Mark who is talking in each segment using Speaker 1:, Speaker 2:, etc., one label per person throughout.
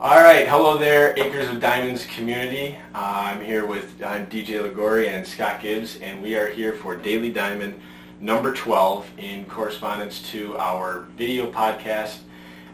Speaker 1: All right, hello there, Acres of Diamonds community. I'm here with DJ Ligori and Scott Gibbs, and we are here for Daily Diamond number 12 in correspondence to our video podcast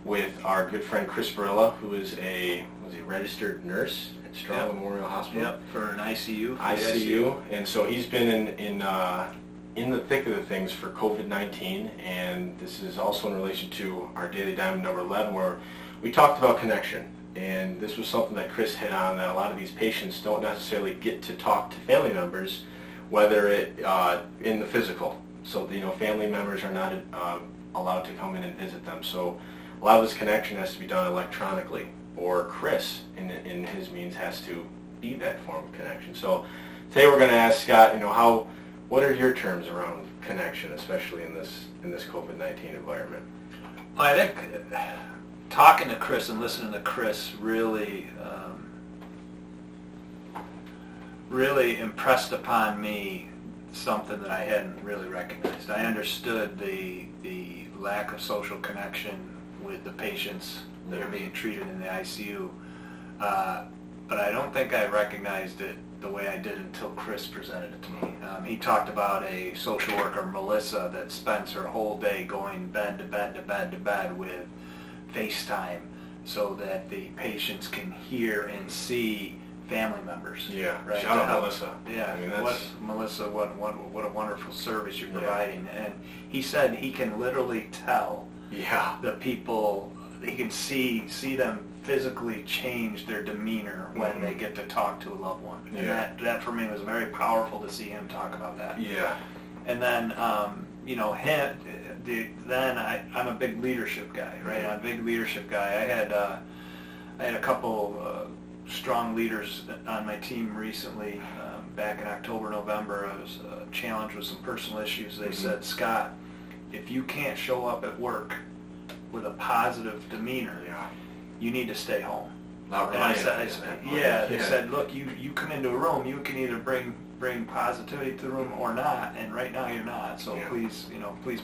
Speaker 1: with our good friend Chris Barilla, who is a registered nurse at Strong Memorial Hospital.
Speaker 2: Yep, for an ICU.
Speaker 1: ICU, and so he's been in the thick of the things for COVID-19, and this is also in relation to our Daily Diamond number 11, where we talked about connection. And this was something that Chris hit on, that a lot of these patients don't necessarily get to talk to family members, whether it in the physical. So family members are not allowed to come in and visit them. So a lot of this connection has to be done electronically, or Chris, in his means, has to be that form of connection. So today we're going to ask Scott, what are your terms around connection, especially in this COVID-19 environment?
Speaker 2: Well, I think talking to Chris and listening to Chris really impressed upon me something that I hadn't really recognized. I understood the lack of social connection with the patients that are being treated in the ICU, but I don't think I recognized it the way I did until Chris presented it to me. He talked about a social worker, Melissa, that spends her whole day going bed to bed to bed to bed with FaceTime so that the patients can hear and see family members.
Speaker 1: Yeah,
Speaker 2: right?
Speaker 1: Shout out Melissa.
Speaker 2: Yeah,
Speaker 1: I mean,
Speaker 2: Melissa, what a wonderful service you're providing. And he said he can literally tell the people, he can see them physically change their demeanor when they get to talk to a loved one. And that for me was very powerful to see him talk about that.
Speaker 1: Yeah.
Speaker 2: And then, I'm a big leadership guy, right? I'm a big leadership guy. I had a couple strong leaders on my team recently. Back in October, November, I was challenged with some personal issues. They said, Scott, if you can't show up at work with a positive demeanor, you need to stay home. They said, look, you come into a room, you can either bring positivity to the room or not, and right now you're not. So please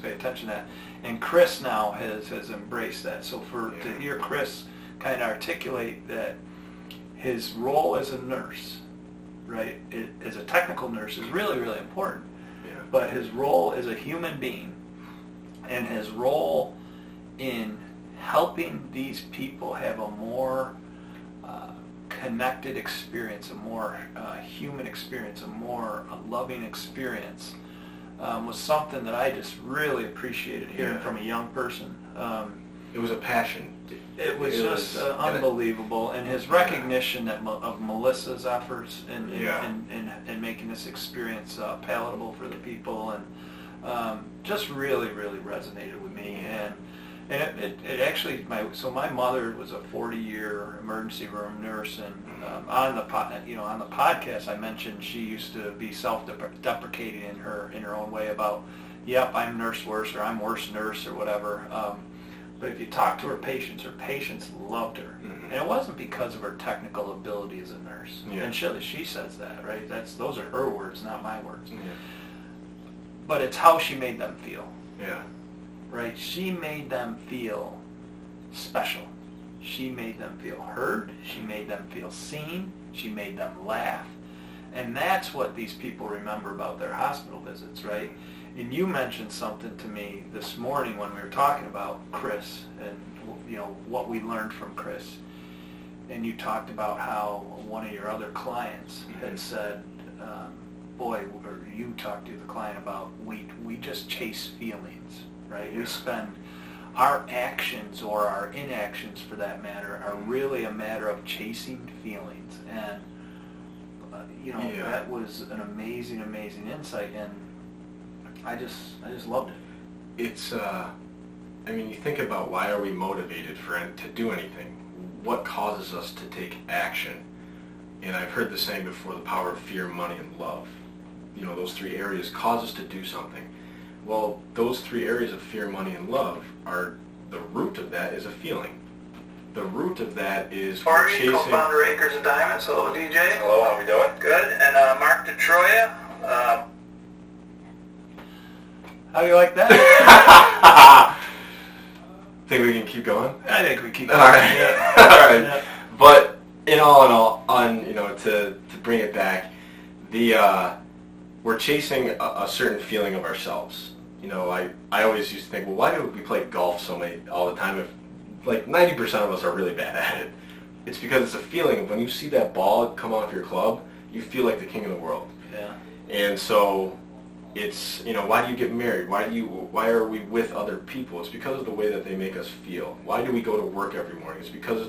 Speaker 2: pay attention to that. And Chris now has embraced that. So to hear Chris kind of articulate that his role as a nurse, right, as a technical nurse is really, really important. Yeah. But his role as a human being and his role in helping these people have a more connected experience, a more human experience, a more loving experience, was something that I just really appreciated hearing from a young person.
Speaker 1: It was a passion.
Speaker 2: It was just unbelievable, and his recognition of Melissa's efforts in making this experience palatable for the people, and just really, really resonated with me. And it actually, my mother was a 40-year emergency room nurse, and on the podcast I mentioned she used to be self-deprecating in her own way about, I'm nurse worse, or I'm worse nurse, or whatever. But if you talk to her patients loved her, and it wasn't because of her technical ability as a nurse. Yeah. And she says that, right? Those are her words, not my words. Yeah. But it's how she made them feel.
Speaker 1: Yeah.
Speaker 2: Right? She made them feel special. She made them feel heard. She made them feel seen. She made them laugh. And that's what these people remember about their hospital visits, right? And you mentioned something to me this morning when we were talking about Chris and what we learned from Chris. And you talked about how one of your other clients had said, or you talked to the client about, we just chase feelings. Right? We spend our actions, or our inactions for that matter, are really a matter of chasing feelings. And that was an amazing, amazing insight, and I just loved it.
Speaker 1: It's you think about, why are we motivated to do anything? What causes us to take action? And I've heard the saying before, the power of fear, money, and love. Those three areas cause us to do something. Well, those three areas of fear, money, and love the root of that is a feeling. The root of that is chasing.
Speaker 3: Co-founder Acres of Diamonds. Hello, DJ.
Speaker 1: Hello, how we doing?
Speaker 3: Good. And Mark DeTroya.
Speaker 2: How do you like that?
Speaker 1: Think we can keep going?
Speaker 2: I think we keep going.
Speaker 1: All right.
Speaker 2: Yeah.
Speaker 1: All right. But in all, to bring it back, we're chasing a certain feeling of ourselves. I always used to think, well, why do we play golf all the time if like 90% of us are really bad at it? It's because it's a feeling of when you see that ball come off your club, you feel like the king of the world.
Speaker 2: Yeah.
Speaker 1: And so it's, why do you get married? Why are we with other people? It's because of the way that they make us feel. Why do we go to work every morning? It's because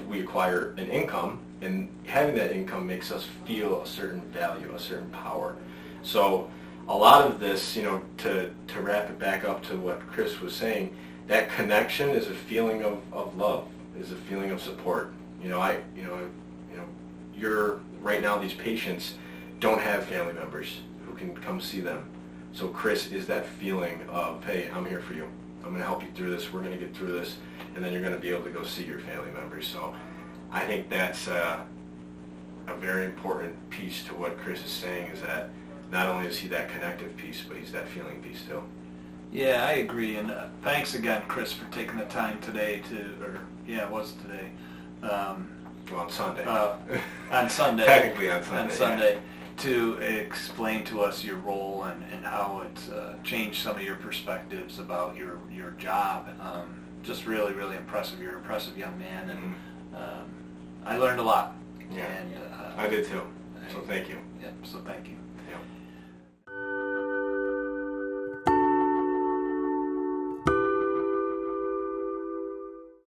Speaker 1: we acquire an income, and having that income makes us feel a certain value, a certain power. So a lot of this, to wrap it back up to what Chris was saying, that connection is a feeling of love, is a feeling of support. You're right now, these patients don't have family members who can come see them. So Chris is that feeling of, hey, I'm here for you. I'm going to help you through this. We're going to get through this, and then you're going to be able to go see your family members. So I think that's a very important piece to what Chris is saying, is that not only is he that connective piece, but he's that feeling piece too.
Speaker 2: Yeah, I agree, and thanks again, Chris, for taking the time today it was today.
Speaker 1: Well, on Sunday.
Speaker 2: On Sunday.
Speaker 1: Technically on Sunday.
Speaker 2: On Sunday, to explain to us your role and how it's changed some of your perspectives about your job. Just really, really impressive. You're an impressive young man, and I learned a lot.
Speaker 1: Yeah,
Speaker 2: and
Speaker 1: I did too. So thank you.
Speaker 2: Yep, so thank you.